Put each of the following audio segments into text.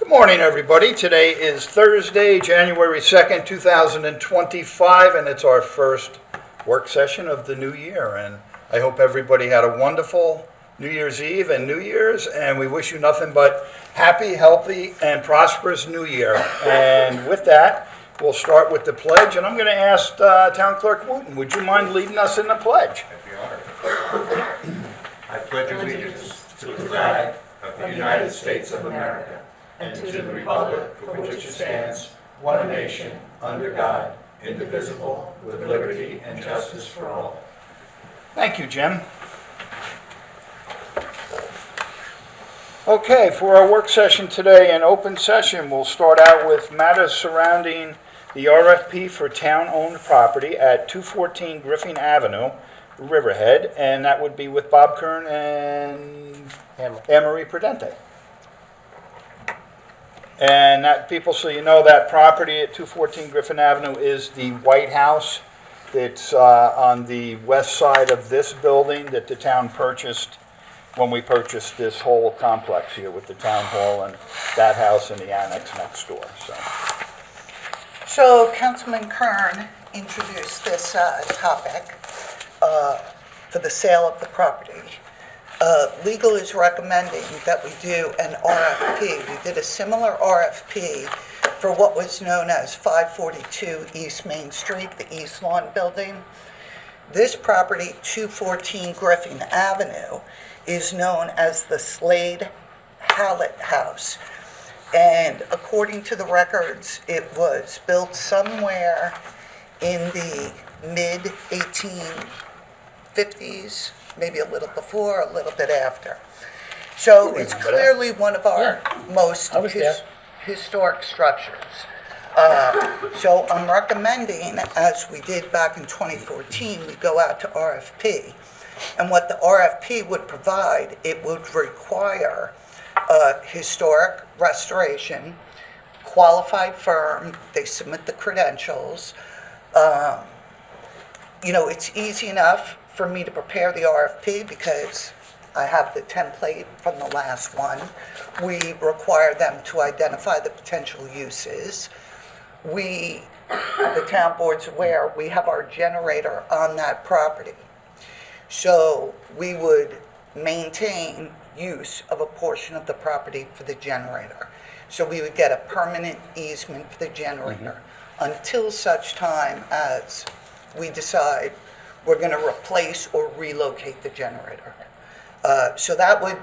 Good morning, everybody. Today is Thursday, January 2nd, 2025, and it's our first work session of the new year. And I hope everybody had a wonderful New Year's Eve and New Year's, and we wish you nothing but happy, healthy, and prosperous New Year. And with that, we'll start with the pledge, and I'm going to ask Town Clerk Wooten, would you mind leading us in the pledge? I'd be honored. I pledge allegiance to the flag of the United States of America and to the republic for which it stands, one nation, under God, indivisible, with liberty and justice for all. Thank you, Jim. Okay, for our work session today, an open session, we'll start out with matters surrounding the RFP for town-owned property at 214 Griffing Avenue, Riverhead, and that would be with Bob KERN and Anne-Marie PRUDENTI. And that, people, so you know, that property at 214 Griffin Avenue is the White House. It's on the west side of this building that the town purchased when we purchased this whole complex here with the town hall and that house and the annex next door. So Councilman KERN introduced this topic for the sale of the property. Legal is recommending that we do an RFP. We did a similar RFP for what was known as 542 East Main Street, the East Lawn Building. This property, 214 Griffin Avenue, is known as the Slade Hallett House. And according to the records, it was built somewhere in the mid-1850s, maybe a little before, a little bit after. So it's clearly one of our most historic structures. So I'm recommending, as we did back in 2014, we go out to RFP. And what the RFP would provide, it would require historic restoration, qualified firm, they submit the credentials. It's easy enough for me to prepare the RFP because I have the template from the last one. We require them to identify the potential uses. The town board's aware, we have our generator on that property. So we would maintain use of a portion of the property for the generator. So we would get a permanent easement for the generator until such time as we decide we're going to replace or relocate the generator. So that would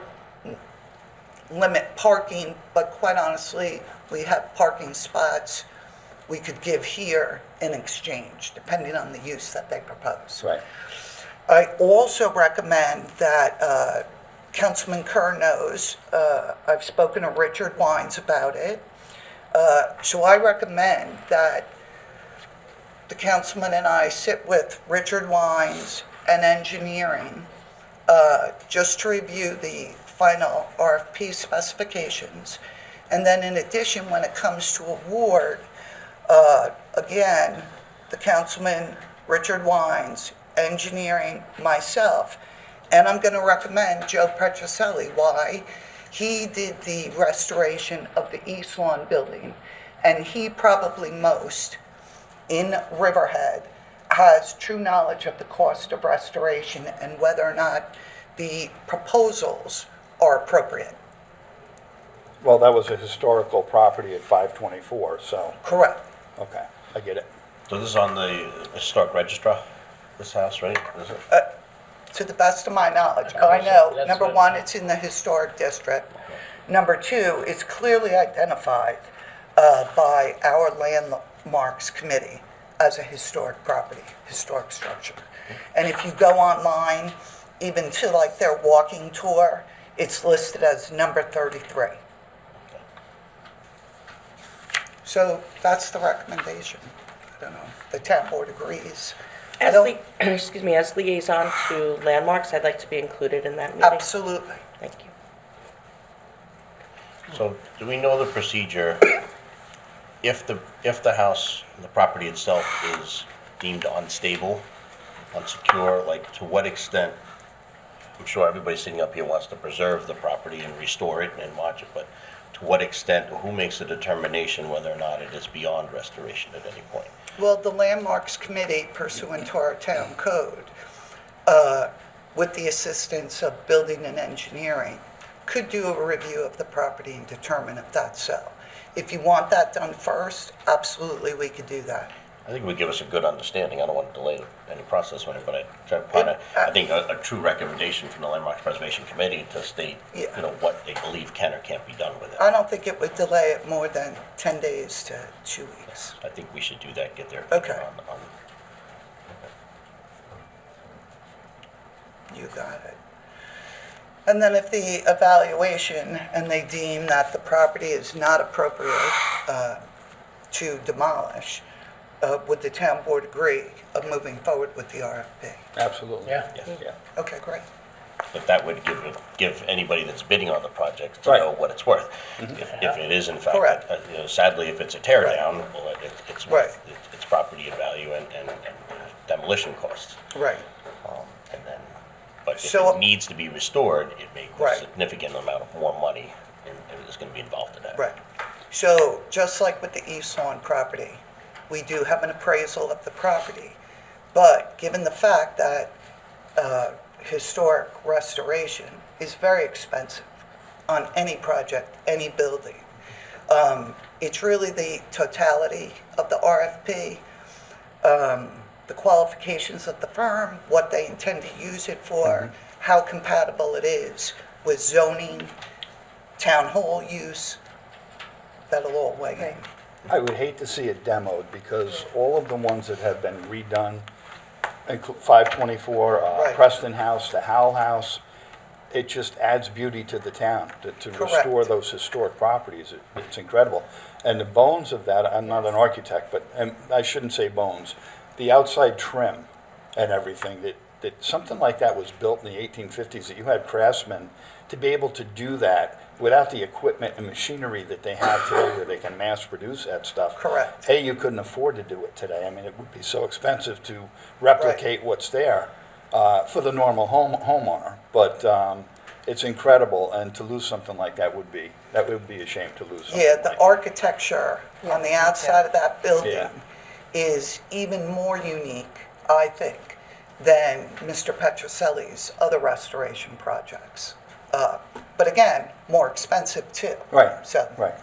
limit parking, but quite honestly, we have parking spots we could give here in exchange, depending on the use that they propose. Right. I also recommend that Councilman Kerr knows, I've spoken to Richard Wines about it, so I recommend that the councilman and I sit with Richard Wines and engineering just to review the final RFP specifications. And then in addition, when it comes to award, again, the councilman, Richard Wines, engineering, myself, and I'm going to recommend Joe Petrocelli. Why? He did the restoration of the East Lawn building, and he probably most in Riverhead has true knowledge of the cost of restoration and whether or not the proposals are appropriate. Well, that was a historical property at 524, so, Correct. okay, I get it. So this is on the historic register, this house, right? Is it? To the best of my knowledge. Okay, I know, that's number what- one, it's in the historic district. Number two, it's clearly identified by our landmarks committee as a historic property, historic structure. And if you go online, even to like their walking tour, it's listed as number 33. So that's the recommendation. I don't know, the town board agrees. I don't- Excuse me, as liaison to landmarks, I'd like to be included in that meeting. Absolutely. Thank you. So do we know the procedure if the house, the property itself is deemed unstable, unsecure, like to what extent? I'm sure everybody sitting up here wants to preserve the property and restore it and watch it, but to what extent, or who makes a determination whether or not it is beyond restoration at any point? Well, the Landmarks Committee pursuant to our town code, with the assistance of building and engineering, could do a review of the property and determine if that's so. If you want that done first, absolutely, we could do that. I think it would give us a good understanding. I don't want to delay any process with it, but I try to find I think a true recommendation from the Landmarks Preservation Committee to state, Yeah. you know, what they believe can or can't be done with it. I don't think it would delay it more than 10 days to 2 weeks. I think we should do that, get their opinion Okay. on. You got it. And then if the evaluation and they deem that the property is not appropriate to demolish, would the town board agree of moving forward with the RFP? Absolutely. Yeah. Yeah. Okay, great. But that would give anybody that's bidding on the project to Right. know what it's worth. If it is in fact, Correct. you know, sadly, if it's a tear Right. down, well, it's Right. worth its property value and demolition costs. Right. And then, but if So- it needs to be restored, it may Right. cost a significant amount of more money and is going to be involved in that. Right. So just like with the East Lawn property, we do have an appraisal of the property. But given the fact that historic restoration is very expensive on any project, any building, it's really the totality of the RFP, the qualifications of the firm, what they intend to use it for, how compatible it is with zoning, town hall use, that'll all weigh in. I would hate to see it demoed because all of the ones that have been redone, 524, Right. Preston House, the Howell House, it just adds beauty to the town, to Correct. restore those historic properties. It's incredible. And the bones of that, I'm not an architect, but and I shouldn't say bones, the outside trim and everything, that something like that was built in the 1850s, that you had craftsmen to be able to do that without the equipment and machinery that they have today where they can mass produce that stuff. Correct. A, you couldn't afford to do it today. I mean, it would be so expensive to replicate what's there for the normal homeowner. But it's incredible, and to lose something like that would be a shame to lose something Yeah, like the that. architecture on the outside of that building Yeah. is even more unique, I think, than Mr. Petroselli's other restoration projects. But again, more expensive too. Right, So, right.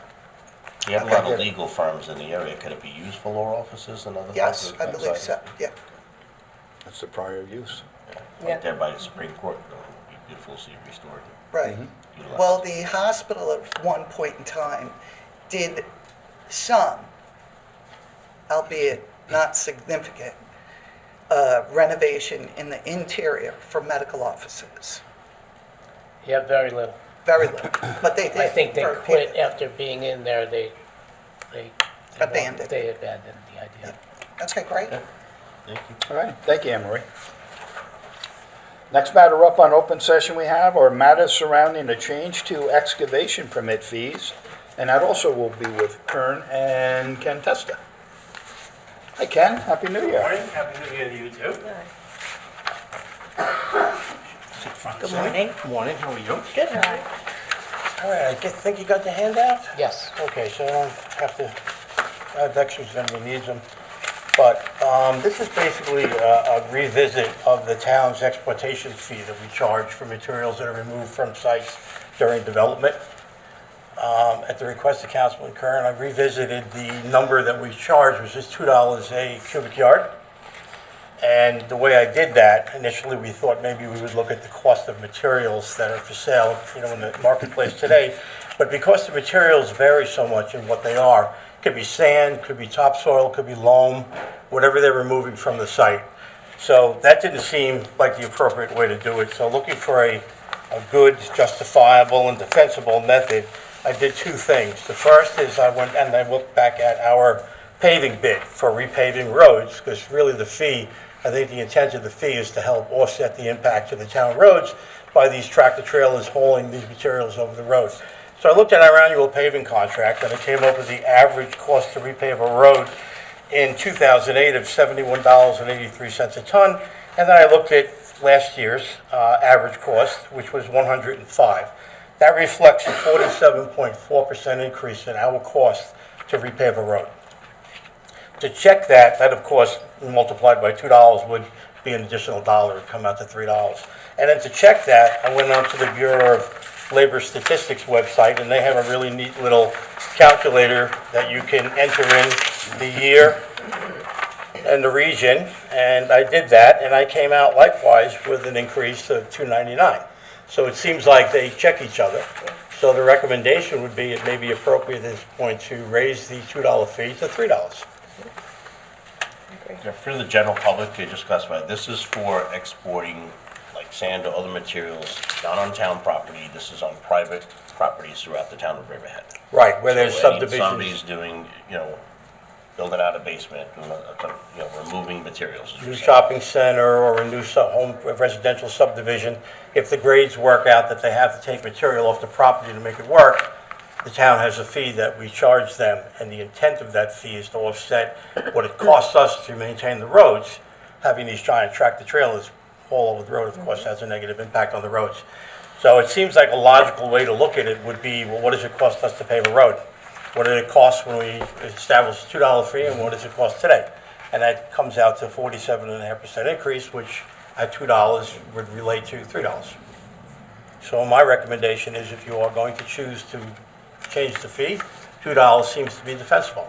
You have a Okay. lot of legal firms in the area. Could it be used for law offices and other? yes, things I believe so, yeah. That's the prior use. Yeah. Right there by the Supreme Court. It would be beautiful to see it restored. Right. Utilized. Well, the hospital at one point in time did some, albeit not significant, renovation in the interior for medical offices. Yeah, very little. Very little, but they did. I think they for a quit period. after being in there, they Abandoned. They abandoned the idea. Okay, great. Thank you. All right, thank you, Anne Marie. Next matter up on open session we have are matters surrounding a change to excavation permit fees, and that also will be with KERN and TESTA. Hi, Ken, Happy New Year. Morning, happy New Year to you too. Good morning. Good morning, how are you? Good, how are you? All right, I think you got the handout? Yes. Okay, so I don't have to, I have extras if anybody needs them. But this is basically a revisit of the town's exploitation fee that we charge for materials that are removed from sites during development. At the request of Councilman Kern, I revisited the number that we charged, which is $2 a cubic yard. And the way I did that, initially we thought maybe we would look at the cost of materials that are for sale, in the marketplace today. But because the materials vary so much in what they are, could be sand, could be topsoil, could be loam, whatever they're removing from the site. So that didn't seem like the appropriate way to do it. So looking for a good, justifiable, and defensible method, I did two things. The first is I went and I looked back at our paving bid for repaving roads, because really the fee, I think the intent of the fee is to help offset the impact to the town roads by these tractor trailers hauling these materials over the roads. So I looked at our annual paving contract, and I came up with the average cost to repave a road in 2008 of $71.83 a ton, and then I looked at last year's average cost, which was $105. That reflects a 47.4% increase in our cost to repave a road. To check that, of course, multiplied by $2 would be an additional $1, it'd come out to $3. And then to check that, I went onto the Bureau of Labor Statistics website, and they have a really neat little calculator that you can enter in the year and the region, and I did that, and I came out likewise with an increase of $2.99. So it seems like they check each other. So the recommendation would be, it may be appropriate at this point to raise the $2 fee to $3. Yeah, for the general public, to just classify, this is for exporting like sand or other materials not on town property. This is on private properties throughout the town of Riverhead. Right, where there's So any- subdivisions. Somebody's doing, building out a basement, removing materials. as New you're saying. shopping center or a new home residential subdivision, if the grades work out that they have to take material off the property to make it work, the town has a fee that we charge them, and the intent of that fee is to offset what it costs us to maintain the roads. Having these giant tractor trailers all over the road, of course, has a negative impact on the roads. So it seems like a logical way to look at it would be, well, what does it cost us to pave a road? What did it cost when we established a $2 fee, and what does it cost today? And that comes out to 47.5% increase, which at $2 would relate to $3. So my recommendation is, if you are going to choose to change the fee, $2 seems to be defensible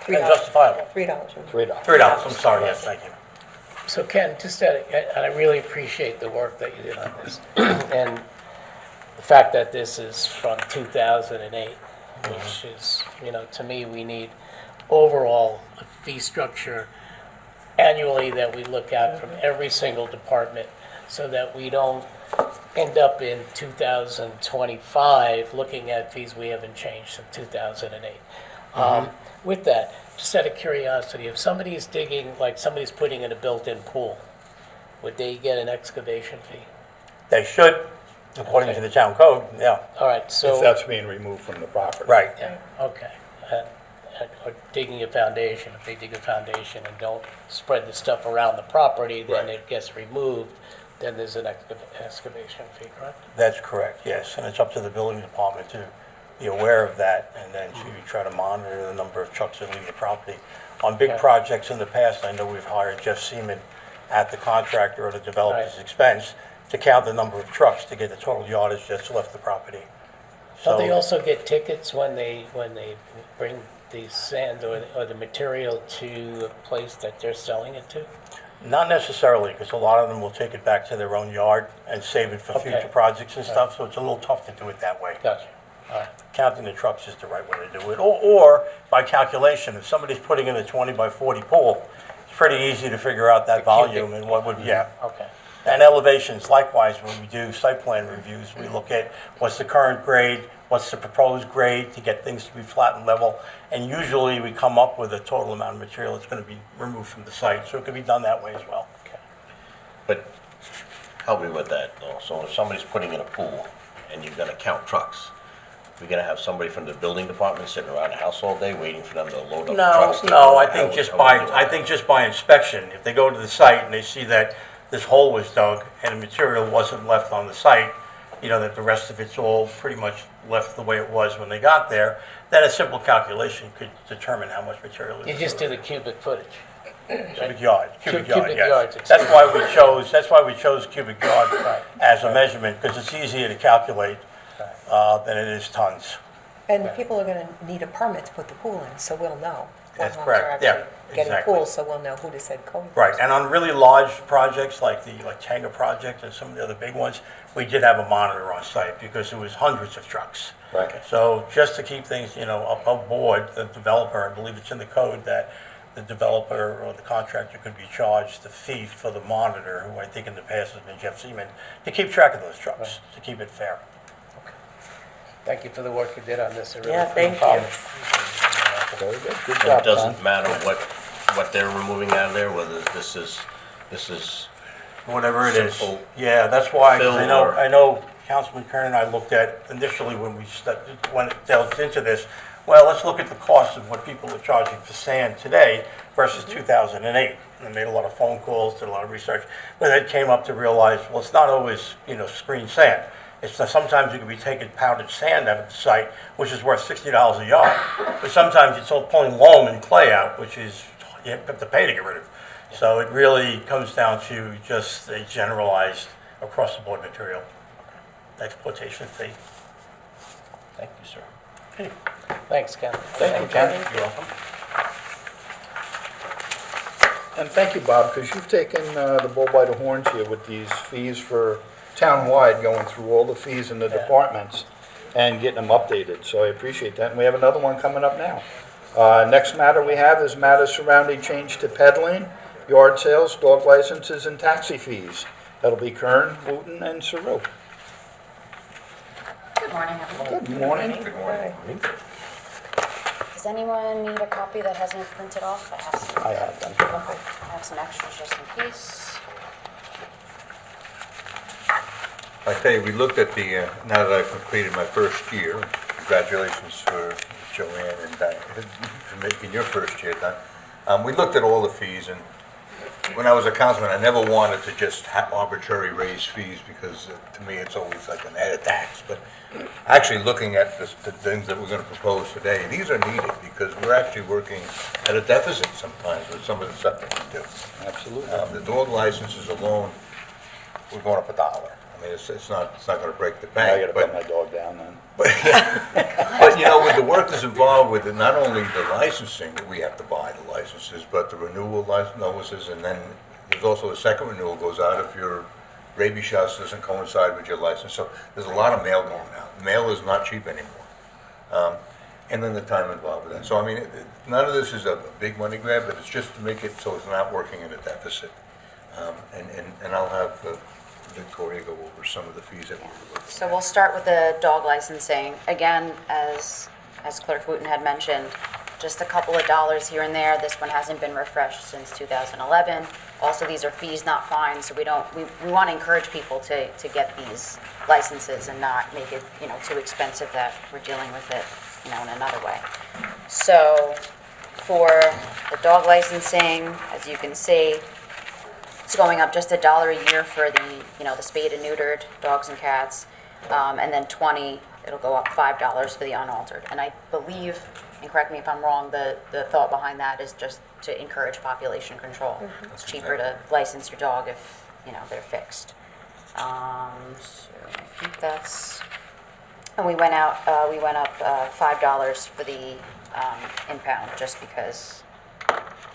and justifiable. $3. $3, I'm sorry, yes, thank you. So Ken, and I really appreciate the work that you did on this. And the fact that this is from 2008, which is, to me, we need overall a fee structure annually that we look at from every single department, so that we don't end up in 2025 looking at fees we haven't changed since 2008. With that, just out of curiosity, if somebody's digging, like somebody's putting in a built-in pool, would they get an excavation fee? They should, according to the town code, yeah, All right, If so, that's being removed from the property. right. yeah, okay. Or digging a foundation, if they dig a foundation and don't spread the stuff around the property, then Right. it gets removed, then there's an excavation fee, correct? That's correct, yes, and it's up to the building department to be aware of that, and then to try to monitor the number of trucks that leave the property. On big Okay. projects in the past, I know we've hired Jeff Seaman at the contractor or the developer's Right. expense to count the number of trucks to get the total yardage that's left the property. Don't they So, also get tickets when they bring the sand or the material to a place that they're selling it to? not necessarily, because a lot of them will take it back to their own yard and save it for Okay. future projects and stuff, so it's a little tough to do it that way. Gotcha. All right. Counting the trucks is the right way to do it. Or by calculation, if somebody's putting in a 20 by 40 pool, it's pretty easy to figure out that volume and what would, yeah. Okay. And elevations, likewise, when we do site plan reviews, we look at what's the current grade, what's the proposed grade to get things to be flat and level. And usually we come up with a total amount of material that's going to be removed from the site. So it can be done that way as well. But help me with that, though. So if somebody's putting in a pool and you're gonna count trucks, we're gonna have somebody from the building department sitting around the house all day waiting for them to load up the No, trucks? no, I How think would- just how by, would you do I that? think just by inspection, if they go to the site and they see that this hole was dug and the material wasn't left on the site, that the rest of it's all pretty much left the way it was when they got there, then a simple calculation could determine how much material is. You just do the cubic footage. Cubic yard, Cubic yes. yards, That's why we chose cubic yard Right. as a measurement, because it's easier to calculate than it is tons. And people are gonna need a permit to put the pool in, so we'll know. what That's homes correct. are Yeah, actually Getting exactly. pools, so we'll know who to send code. Right, and on really large projects like the Tanga project and some of the other big ones, we did have a monitor on site because it was hundreds of trucks. Right. So just to keep things, above board, the developer, I believe it's in the code that the developer or the contractor could be charged the fee for the monitor, who I think in the past has been Jeff Seaman, to keep track of those trucks, to keep it fair. Thank you for the work you did on this. I really Yeah, thank appreciate you. it. Very good. Good And job, it doesn't Tom. matter what they're removing out of there, whether this is, Whatever it is. Simple Yeah, that's why, 'cause fill or- I know Councilman Kern and I looked at initially when when it delved into this, well, let's look at the cost of what people are charging for sand today versus 2008. And I made a lot of phone calls, did a lot of research, but then came up to realize, well, it's not always, screen sand. It's that sometimes you could be taking pounded sand out of the site, which is worth $60 a yard. But sometimes it's all pulling loam and clay out, which is, you have to pay to get rid of. So it really comes down to just a generalized across-the-board material exploitation fee. Thank you, sir. Thanks, Ken. Thank you, Ken. You're welcome. And thank you, Bob, because you've taken the bull by the horns here with these fees for town-wide, going through all the fees in the departments and getting them updated, so I appreciate that. And we have another one coming up now. Next matter we have is matters surrounding change to peddling, yard sales, dog licenses, and taxi fees. That'll be KERN, WOOTEN, and CERU. Good morning, everyone. Good morning. Good morning. Does anyone need a copy that hasn't been printed off? I have some. I have them. Okay. I have some extras just in case. I tell you, we looked at the, now that I've completed my first year, congratulations for Joanne and Diane for making your first year done. We looked at all the fees, and when I was a councilman, I never wanted to just arbitrarily raise fees because to me it's always like an added tax. But actually looking at the things that we're going to propose today, these are needed because we're actually working at a deficit sometimes with some of the stuff that we do. Absolutely. The dog licenses alone, we're going up $1. I mean, it's not going to break the I bank. gotta put my dog down then. But, you know, with the work that's involved with it, not only the licensing, that we have to buy the licenses, but the renewal license notices, and then there's also a second renewal goes out if your rabies shots doesn't coincide with your license. So there's a lot of mail going out. Mail is not cheap anymore. And then the time involved with that. So, I mean, none of this is a big money grab, but it's just to make it so it's not working in a deficit. And I'll have Victoria go over some of the fees that we're looking at. So we'll start with the dog licensing. Again, as Clerk Wooten had mentioned, just a couple of dollars here and there. This one hasn't been refreshed since 2011. Also, these are fees, not fines, so we want to encourage people to get these licenses and not make it, too expensive that we're dealing with it, in another way. So for the dog licensing, as you can see, it's going up just $1 a year for the spayed and neutered dogs and cats, and then it'll go up $5 for the unaltered. And I believe, and correct me if I'm wrong, the thought behind that is just to encourage population control. It's cheaper to license your dog if, they're fixed. So I think that's, and we went up $5 for the impound, just because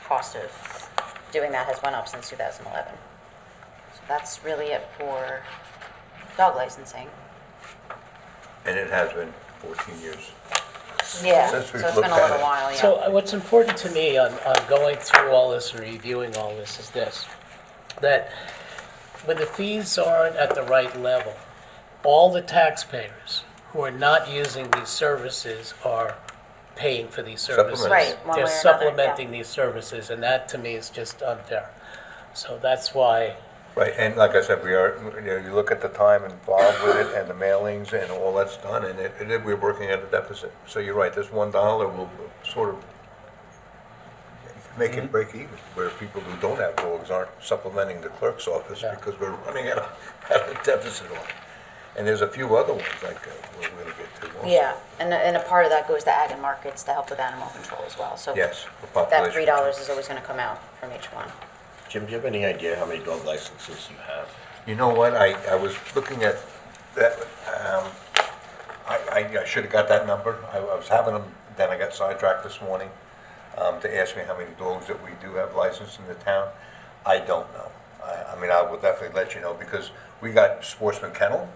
cost of doing that has went up since 2011. So that's really it for dog licensing. And it has been 14 years. Yeah, Since so we've it's been looked a at little it. while, yeah. So what's important to me on going through all this and reviewing all this is this, that when the fees aren't at the right level, all the taxpayers who are not using these services are paying for these services. Supplementing. Right, one way or They're another, supplementing yeah. these services, and that to me is just unfair. So that's why, Right, and like I said, you look at the time involved with it and the mailings and all that's done, and we're working at a deficit. So you're right, this $1 will sort of make it break even, where people who don't have dogs aren't supplementing the clerk's office Yeah. because we're running at a deficit on it. And there's a few other ones like we're going to get to also. Yeah, and a part of that goes to ag and markets to help with animal control as well. So Yes, for that population control. $3 is always going to come out from each one. Jim, do you have any idea how many dog licenses you have? You know what, I was looking at that, I should have got that number. I was having them, then I got sidetracked this morning to ask me how many dogs that we do have licensed in the town. I don't know. I mean, I will definitely let you know because we got Sportsman Kennel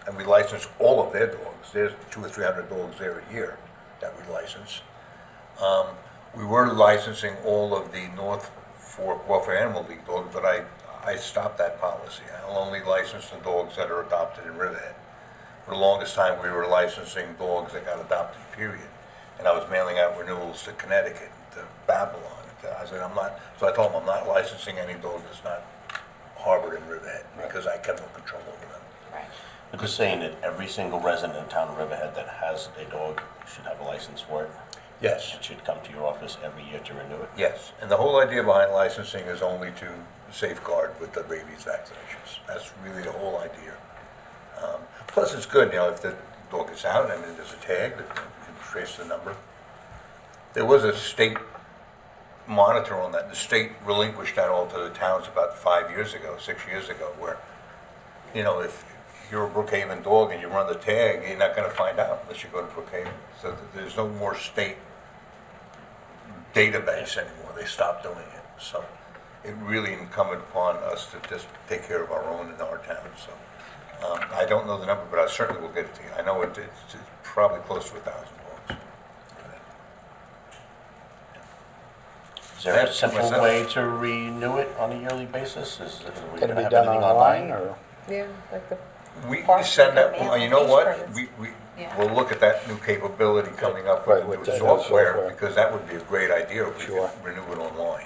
and we license all of their dogs. There's 200 or 300 dogs there a year that we license. We were licensing all of the North Fork Welfare Animal League dogs, but I stopped that policy. I'll only license the dogs that are adopted in Riverhead. For the longest time, we were licensing dogs that got adopted, period. And I was mailing out renewals to Connecticut, to Babylon. I said, so I told them I'm not licensing any dog that's not harbored in Riverhead because I kept no control over them. Right. I'm just saying that every single resident in town of Riverhead that has a dog should have a license for it. Yes. It should come to your office every year to renew it. Yes, and the whole idea behind licensing is only to safeguard with the rabies vaccinations. That's really the whole idea. Plus, it's good, if the dog gets out, there's a tag that can trace the number. There was a state monitor on that. The state relinquished that all to the towns about 5 years ago, 6 years ago, where, if you're a Brookhaven dog and you run the tag, you're not going to find out unless you go to Brookhaven. So there's no more state database anymore. They stopped doing it. So it really incumbent upon us to just take care of our own in our town. So I don't know the number, but I certainly will get it to you. I know it's probably close to 1,000 dogs. Is there a simple way to renew it on a yearly basis? Is it, are we Can gonna it be have done anything online, or? Yeah, like the. We Parks send that, and you know what? permits. Yeah. We'll look at that new capability coming up Right, with with the the software, software. because that would be a great idea if we Sure. could renew it online.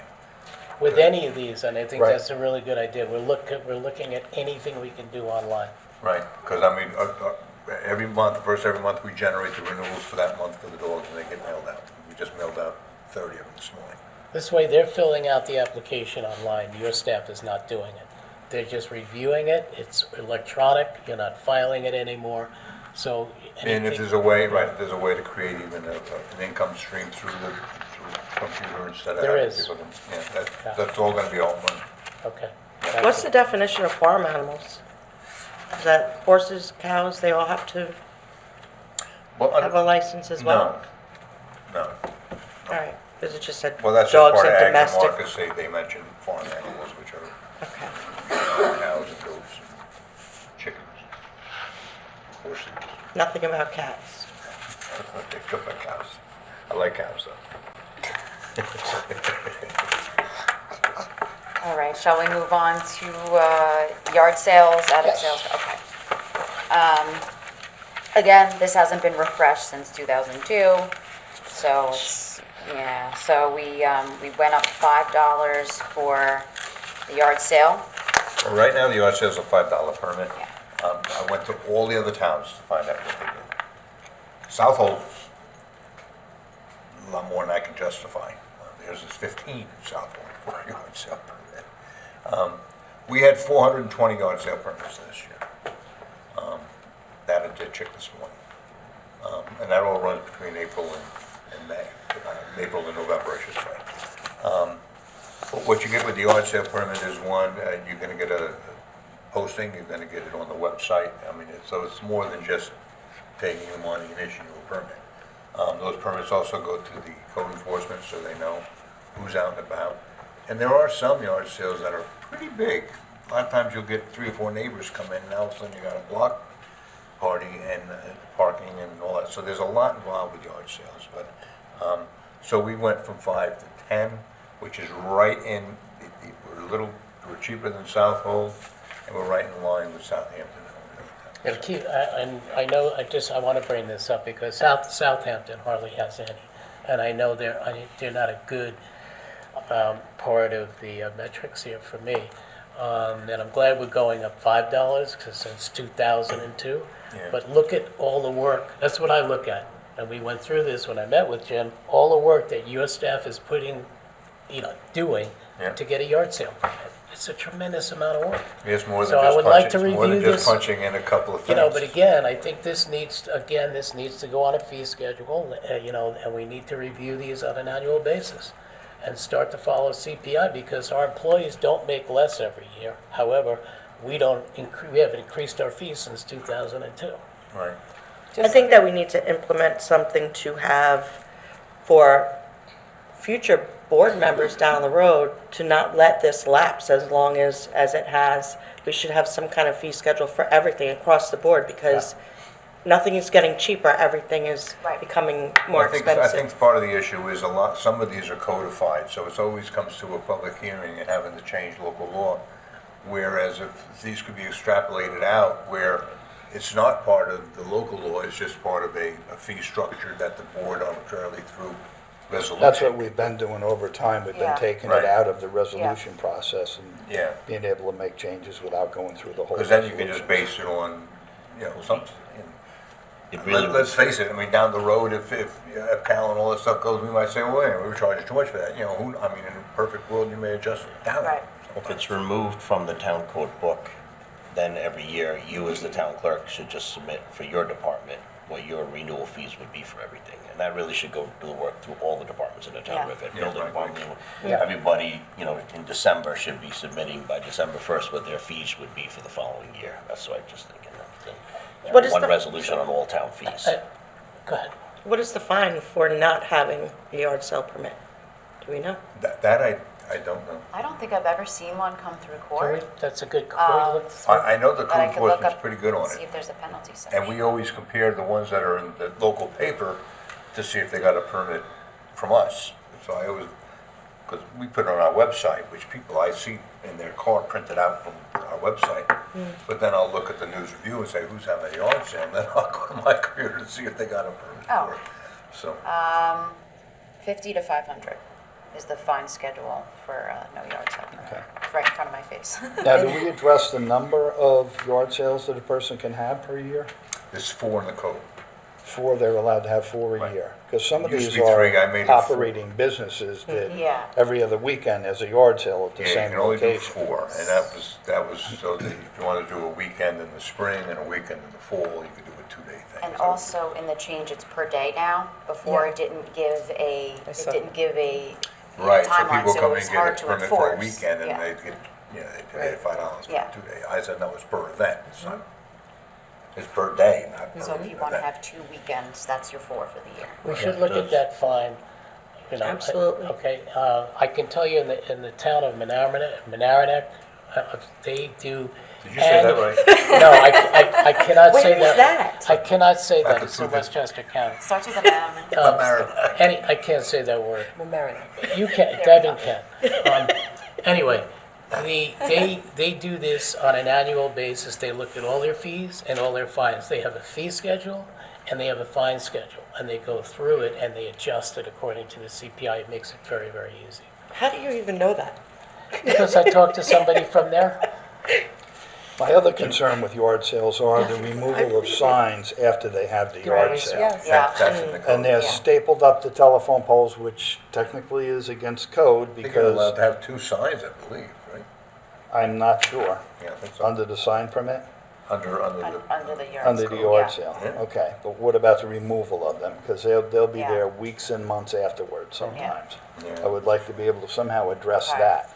With any of these, and I think Right. that's a really good idea. We're looking at anything we can do online. Right, because every month, every month we generate the renewals for that month for the dogs and they get mailed out. We just mailed out 30 of them this morning. This way, they're filling out the application online. Your staff is not doing it. They're just reviewing it. It's electronic. You're not filing it anymore. So And if anything, there's a way, right, there's a way to create even an income stream through the computer instead of There having is. people, that's all gonna be all money. okay. What's the definition of farm animals? Is that horses, cows, they all have to have a license as well? No. All right, because it just said Well, that's just dogs part of and ag and domestic. markets, they mentioned farm animals, which are Okay. cows and goats, chickens, horses. Nothing about cats. They cook my cows. I like cows though. All right, shall we move on to yard sales, attic sales? Okay. Again, this hasn't been refreshed since 2002, so so we went up $5 for the yard sale. Well, right now, the yard sale's a $5 permit. Yeah. I went to all the other towns to find out what they did. South Holmes, a lot more than I can justify. Theirs is 15 in South Holmes for a yard sale permit. We had 420 yard sale permits this year. That I did check this morning. And that all runs between April and May, April and November, I should say. But what you get with the yard sale permit is one, you're gonna get a posting, you're gonna get it on the website. So it's more than just taking the money and issuing a permit. Those permits also go to the code enforcement, so they know who's out and about. And there are some yard sales that are pretty big. A lot of times you'll get 3 or 4 neighbors come in, and all of a sudden you got a block party and parking and all that. So there's a lot involved with yard sales. But so we went from 5 to 10, which is right in. We're cheaper than South Hold, and we're right in line with Southampton. And I know, I want to bring this up because Southampton hardly has any. And I know they're not a good part of the metrics here for me. And I'm glad we're going up $5 because since 2002. Yeah. But look at all the work, that's what I look at. And we went through this when I met with Jim, all the work that your staff is doing Yeah. to get a yard sale permit. It's a tremendous amount of work. It's more than So I just would like to punching, it's more than review just this. punching in a couple of things. But again, I think this needs to go on a fee schedule, and we need to review these on an annual basis and start to follow CPI because our employees don't make less every year. However, we haven't increased our fees since 2002. Right. I think that we need to implement something to have for future board members down the road to not let this lapse as long as it has. We should have some kind of fee schedule for everything across the board because nothing is getting cheaper, everything is Right. becoming more I expensive. think part of the issue is some of these are codified, so it always comes to a public hearing and having to change local law. Whereas if these could be extrapolated out where it's not part of the local law, it's just part of a fee structure that the board arbitrarily through resolution. That's what we've been doing over time. We've Yeah. been taking Right. it out of the resolution process and Yeah. being able to make changes without going through the whole. Because then you can just base it on, something. It really, Let's face it, down the road, if Cal and all that stuff goes, we might say, well, we were charging too much for that. In a perfect world, you may adjust it down. Right. if it's removed from the town code book, then every year, you as the town clerk should just submit for your department what your renewal fees would be for everything. And that really should go do the work through all the departments in the town. Yeah. Riverhead, Yeah, building right. department, everybody, in December should be submitting by December 1st what their fees would be for the following year. That's what I'm just thinking. What is One the- resolution on all town fees. Go ahead. What is the fine for not having a yard sale permit? Do we know? That I don't know. I don't think I've ever seen one come through Can court. we- That's a good, can we look through? I know the But I code could look enforcement's up, pretty good on see it. if there's a penalty set. And we always compare the ones that are in the local paper to see if they got a permit from us. So I always, because we put it on our website, which people I see in their car printed out from our website. But then I'll look at the news review and say, who's having a yard sale? And then I'll go to my computer to see if they got a permit Oh. for it. So, 50 to 500 is the fine schedule for no yard sale. Okay. It's right in front of my face. Now, do we address the number of yard sales that a person can have per year? there's 4 in the code. 4, they're allowed to have 4 a Right. year. Because some of Used these to be 3, I made are it 4. operating businesses that Yeah. every other weekend there's a yard sale at the Yeah, you same can only do location. 4, and that was so that if you want to do a weekend in the spring and a weekend in the fall, you could do a 2-day thing. And So- also in the change, it's per day now. Before Yeah. it didn't give a, I it saw didn't give a Right, so timeline, people so come it in was and hard get to a permit for a enforce. weekend, and Yeah. they get, they pay $5 for Yeah. 2 days. I said, no, it's per event, it's not, it's per day, not per So if you want to event. have 2 weekends, that's your 4 for the year. We should look at that fine, Absolutely. Okay, I can tell you in the town of Mamaroneck, they do. Did you say that and- right? No, I cannot say Where is that? I cannot say that, That's it's in approved. Westchester County. Starts with an M. I can't say that word. Mamaroneck. You can, Devin can. Anyway, they do this on an annual basis. They look at all their fees and all their fines. They have a fee schedule and they have a fine schedule. And they go through it and they adjust it according to the CPI. It makes it very, very easy. How do you even know that? Because I talked to somebody from there. My other concern with yard sales are the removal of signs after they have the yard Right. sale. Yes. Yeah. That's in the code. And they're Yeah. stapled up to telephone poles, which technically is against code I think you're allowed because to have 2 signs, I believe, right? I'm not sure. Yeah, I think so. Under the sign permit? Under the, Under the yard Under the sale, yard yeah. sale, Yeah. okay. But what about the removal of them? Because they'll be Yeah. there weeks and months afterwards sometimes. Yeah. I would like to be able to somehow address Right. that.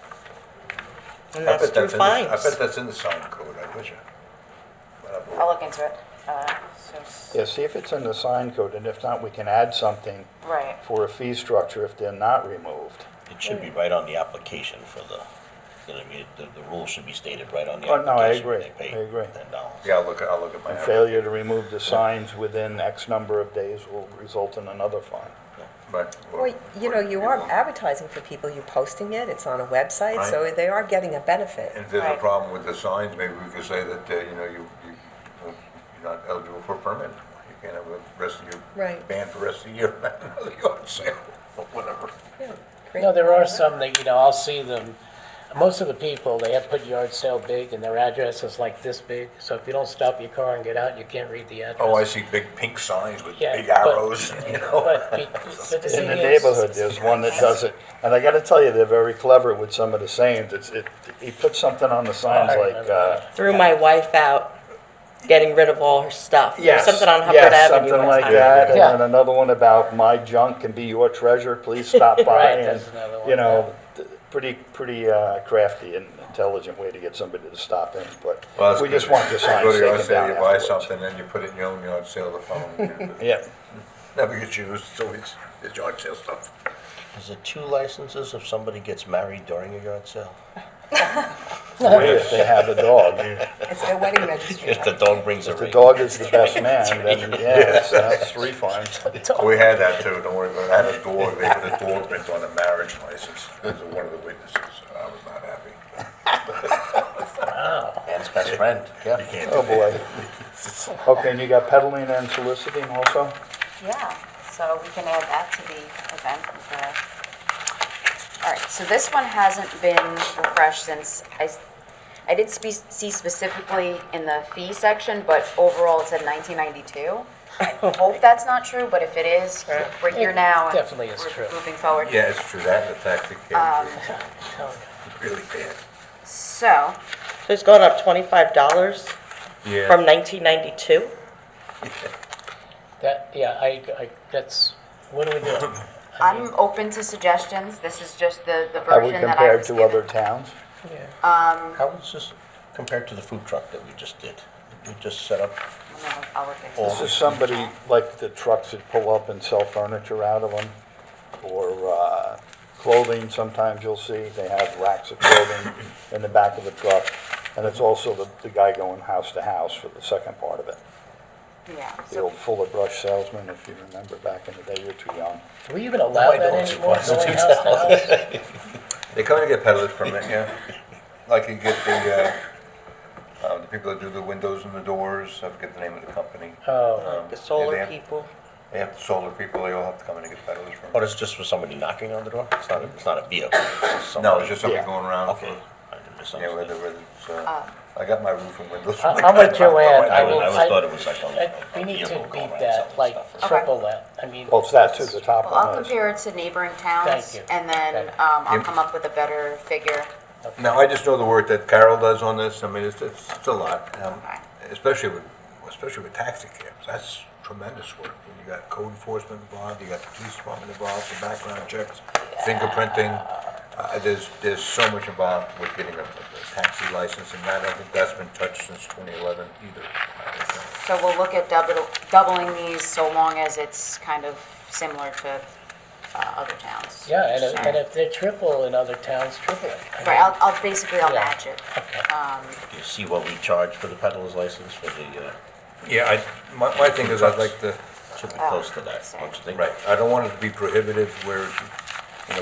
And I that's bet through that's in the, I fines. bet that's in the sign code, I bet you. I'll look into it. Yeah, see if it's in the sign code, and if not, we can add something Right. for a fee structure if they're not removed. It should be right on the application for the, the rule should be stated right on the Oh, no, I application. agree. They pay I agree. $10. Yeah, I'll look at my. And failure to remove the signs within X number of days will result in another fine. But, Well, you are advertising for people, you're posting it, it's on a website, so Right. they are getting a benefit. And if there's a Right. problem with the signs, maybe we could say that, you're not eligible for a permit. You can't have the rest of your, Right. banned for the rest of the year, another yard sale, or whatever. Yeah, great. No, there are some that, I'll see them. Most of the people, they have put yard sale big and their address is like this big. So if you don't stop your car and get out, you can't read the address. Oh, I see big pink signs with Yeah, big but- arrows, But the In thing the is- neighborhood, there's one that does it, and I gotta tell you, they're very clever with some of the sayings. He puts something on the signs I like, remember Threw my wife out getting rid of all her stuff. There was yes, something on Hubbard yes, Avenue something one like time. that, and Yeah. then another one about my junk can be your treasure, please stop by. Right, And, that's another one, you know, pretty crafty and intelligent way to get somebody to stop in, Well, but that's we good. just want the You signs go to yard taken sale, down you buy afterwards. something, then you put it in your own yard sale, the phone, Yeah. never gets used, so it's yard sale stuff. Is it 2 licenses if somebody gets married during a yard sale? Three if they have a dog. It's their wedding registry. If the dog brings a If the ring. dog is the best man, then yes, that's 3 fines. We had that too, don't worry about it. I had a dog, they put a dog print on a marriage license. That was one of the witnesses. I was not happy. Man's best friend, yeah. You can't Oh, do that. boy. Okay, and you got peddling and soliciting also? Yeah, so we can add that to the event. All right, so this one hasn't been refreshed since I did see specifically in the fee section, but overall it said 1992. I hope that's not true, but if it is, we're here now. and Definitely is we're true. Moving forward. Yeah, it's true, that and the tax case, really bad. So, So it's gone up $25 Yeah. from 1992? That's, what do we do? I'm open to suggestions. This is just the How we version that I compared was to given. other towns? How is this compared to the food truck that we just did? We just set up, I'll look into This is somebody, like the trucks that pull up and sell furniture out of them, or clothing, sometimes you'll see, they have racks of clothing in the back of the truck. And it's also the guy going house to house for the second part of it. Yeah, The so old Fuller Brush salesman, if you remember back in the day, you're too young. Do we even allow I that don't anymore, suppose going it's house to house? They come to get peddler's permit, yeah. Like you get the people that do the windows and the doors, I forget the name of the company. Oh, The solar they have- people? They have the solar people, they all have to come in and get peddler's oh, permit. it's just for somebody knocking on the door? It's not a vehicle? It's just No, somebody- it's just somebody Yeah. going around Okay. for, I didn't yeah, misunderstand. whether it's, I got my roof and windows. I'm with Joanne. I I mean, always thought it was like we a need vehicle to going beat around that, selling like stuff. triple that. I mean. Well, it's that too, the top well, I'll one is. compare it to neighboring towns, Thank you. and then Okay. I'll Yep. come up with a better figure. Now, I just know the work that Carol does on this, I mean, it's a lot, Okay. especially with taxi cabs, that's tremendous work. When you got code enforcement involved, you got the police department involved, the background checks, fingerprinting, there's so much involved with getting a taxi license, and that, I think that's been touched since 2011 either. So we'll look at doubling these so long as it's kind of similar to other towns. Yeah, and if they're triple in other towns, triple it. I Right, mean, I'll basically Yeah. match it. Okay. Do you see what we charge for the peddler's license for the, Yeah, my thing is I'd like to, should be close to that, don't you think? right, I don't want it to be prohibitive where,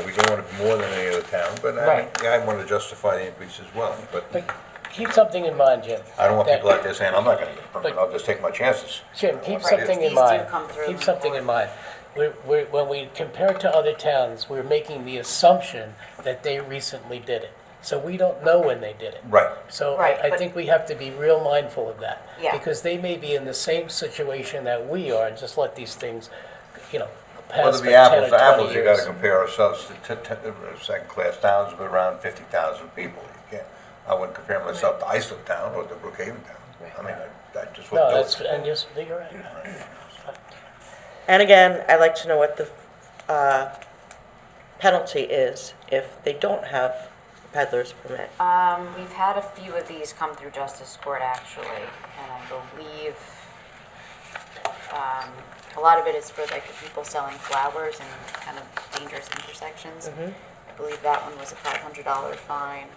we don't want it more than any other town, but I mean, Right. I want to justify the increase as well, but But keep something in mind, Jim. I don't want that- people out there saying, I'm not gonna get a permit, But- I'll just take my chances. Jim, keep Right, something these in do mind. come through Keep something in before. mind. When we compare to other towns, we're making the assumption that they recently did it. So we don't know when they did it. Right. So Right, I but- think we have to be real mindful of that. Yeah. Because they may be in the same situation that we are, and just let these things, Well, pass to for be 10 or apples 20 to apples, you gotta years. compare ourselves to second-class towns of around 50,000 people. You can't, I wouldn't compare myself to Iceland Town or to Brookhaven Town. I mean, I just No, wouldn't do that's, it. and just, you're right. And again, I'd like to know what the penalty is if they don't have a peddler's permit. We've had a few of these come through justice court actually, and I believe a lot of it is for like the people selling flowers in kind of dangerous intersections. I believe that one was a $500 fine.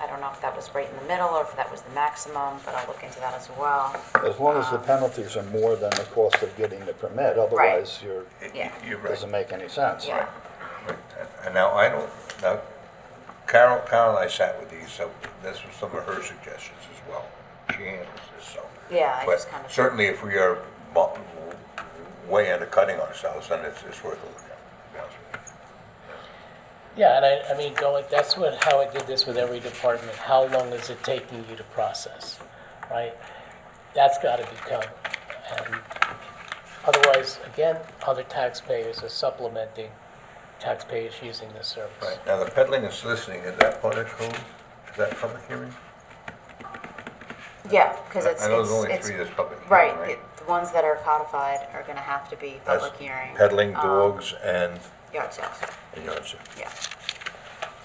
I don't know if that was right in the middle or if that was the maximum, but I'll look into that as well. As long as the penalties are more than the cost of getting the permit, otherwise Yeah. You're right. doesn't make any sense. Yeah. And now, now, Carol and I sat with these, so this was some of her suggestions as well. She handles this, so. Yeah, I But just kind of. certainly if we are way undercutting ourselves, then it's worth a look at, to be honest with you. Yeah, and I mean, that's how I did this with every department. How long is it taking you to process, right? That's gotta become, and otherwise, again, other taxpayers are supplementing taxpayers using this service. Right, now the peddling and soliciting, is that part of code? Is that public hearing? Yeah, because it's, I know there's only it's, three that's public hearing, right, right? the ones that are codified are gonna have to be That's public hearing. Peddling, dogs, and Yard sales, yard sale. yeah.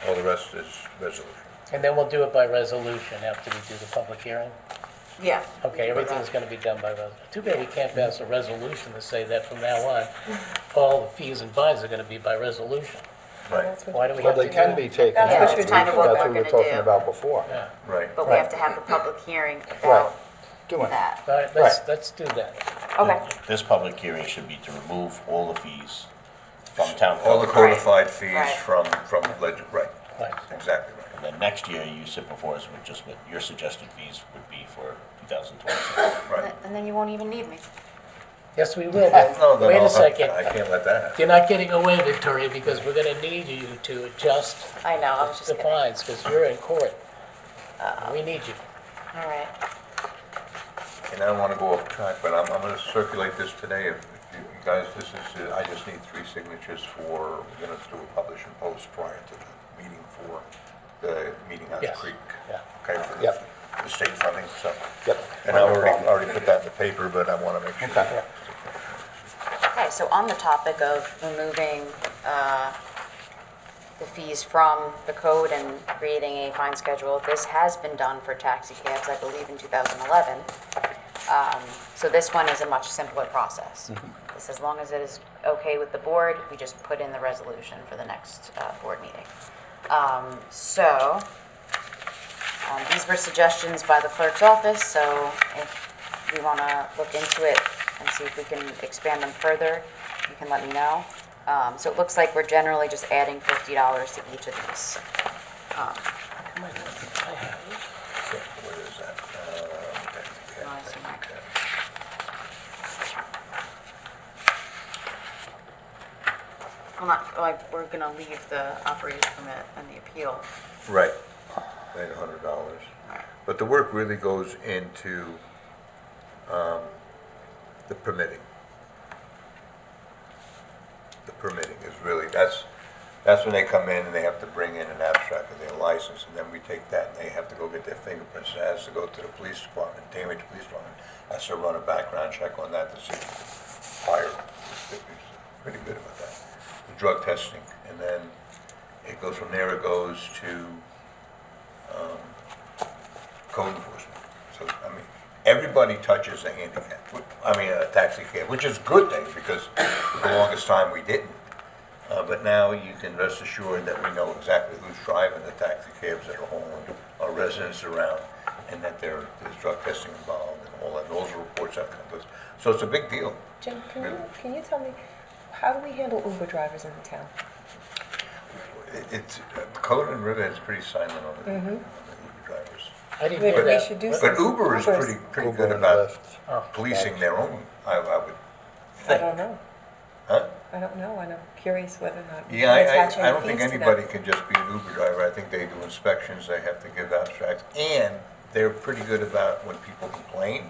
All the rest is resolution. And then we'll do it by resolution after we do the public hearing. Yeah. Okay, everything's gonna be done by resolution. Too bad we can't pass a resolution to say that from now on, all the fees and fines are gonna be by resolution. Right, Why do we Well, have to they do can that? be taken That's out. what you're kind of what That's we're what we were gonna talking do. about before. Yeah, right. But we have to have the public hearing Right, about doing it. that. all right, let's do that. Okay, This public hearing should be to remove all the fees from town All the code. codified fees Right. from right, Right. exactly right. And then next year, you sit before us with just what your suggested fees would be for 2026. Right. and then you won't even need me. Yes, we will, No, but wait no, a second. I can't let that happen. You're not getting away, Victoria, because we're gonna need you to adjust I know, I was just the kidding. fines, because you're in court. We need you. All right. And I don't want to go off track, but I'm going to circulate this today. If you guys, this is, I just need 3 signatures for, we're going to do a publish and post prior to the meeting for the Meeting House Yes. Creek. Yeah. Okay, for Yep. the state funding, so. Yep. And I already put that in the paper, but I want to make sure. Okay. Okay, so on the topic of removing the fees from the code and creating a fine schedule, this has been done for taxi cabs, I believe, in 2011. So this one is a much simpler process. This, as long as it is okay with the board, we just put in the resolution for the next board meeting. These were suggestions by the clerk's office, so if we want to look into it and see if we can expand them further, you can let me know. So it looks like we're generally just adding $50 to each of these. Where is that? No, I see that. Well, not, like, we're gonna leave the operating permit and the appeal. Right, $100. But the work really goes into the permitting. The permitting is really, that's when they come in and they have to bring in an abstract of their license, and then we take that and they have to go get their fingerprints. It has to go to the police department, Damage Police Department, has to run a background check on that to see fire. It's pretty good about that. The drug testing, and then it goes from there, it goes to code enforcement. So, I mean, everybody touches a handicap, a taxi cab, which is a good thing, because for the longest time we didn't. But now you can rest assured that we know exactly who's driving the taxi cabs that are hauling our residents around, and that there's drug testing involved and all that. Those reports have to come to us. So it's a big deal. Jim, Really. can you tell me, how do we handle Uber drivers in the town? It's, the code in Riverhead is pretty silent on the Uber drivers. I didn't Maybe hear we that. should do What- But something. Uber is Uber's- pretty Uber good and about Lyft. Oh. policing their own, I would I think. don't know. Huh? I don't know. I'm curious whether or not. we Yeah, can attach I any don't think fees to them. anybody can just be an Uber driver. I think they do inspections, they have to give abstracts, and they're pretty good about when people complain,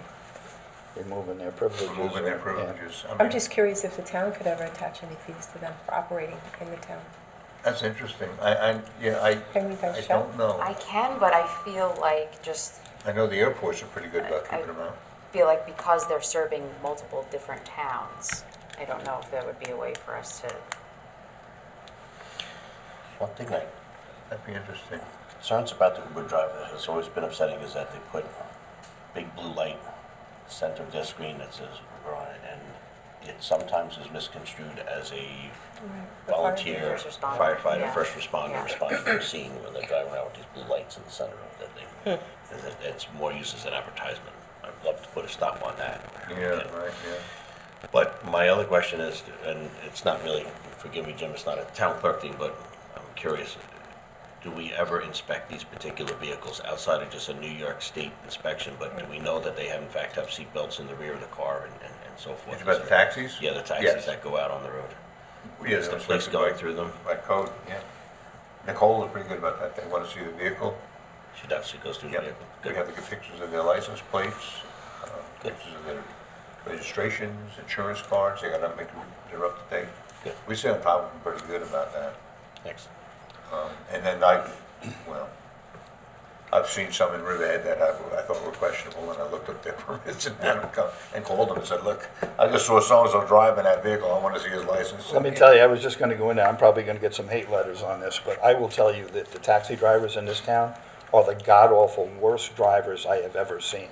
Removing their privileges. removing their Yeah. privileges. I I'm mean, just curious if the town could ever attach any fees to them for operating in the town. That's interesting. Can you I guys don't check? know. I can, but I feel like I know the airports are pretty good about I- keeping them out. feel like because they're serving multiple different towns, I don't know if there would be a way for us to. One thing that That'd be interesting. concerns about the Uber driver that has always been upsetting is that they put big blue light center of their screen that says Uber on it, and it sometimes is misconstrued as a volunteer, First responder, firefighter, yeah. first responder Yeah. responding to a scene when they're driving around with these blue lights in the center of that thing. It's more used as an advertisement. I'd love to put a stop on that. Yeah, right, yeah. But my other question is, and it's not really, forgive me, Jim, it's not a town clerk thing, but I'm curious, do we ever inspect these particular vehicles outside of just a New York State inspection? But do we know that they have in fact have seat belts in the rear of the car and so forth? It's about the taxis? Yeah, the taxis Yes. that go out on the road. Yeah, Is the they're police inspected going by- through them? By code, yeah. Nicole is pretty good about that. They want to see the vehicle. She does, she goes through the Yep. vehicle. We Good. have to get pictures of their license plates, Good. pictures of their registrations, insurance cards. They gotta make sure they're up to date. Good. We stay on top of them pretty good about that. Thanks. And then I've seen some in Riverhead that I thought were questionable, and I looked up their permits and called them and said, look, I just saw so-and-so driving that vehicle, I want to see his license. Let me tell you, I was just gonna go in there, I'm probably gonna get some hate letters on this, but I will tell you that the taxi drivers in this town are the god-awful worst drivers I have ever seen.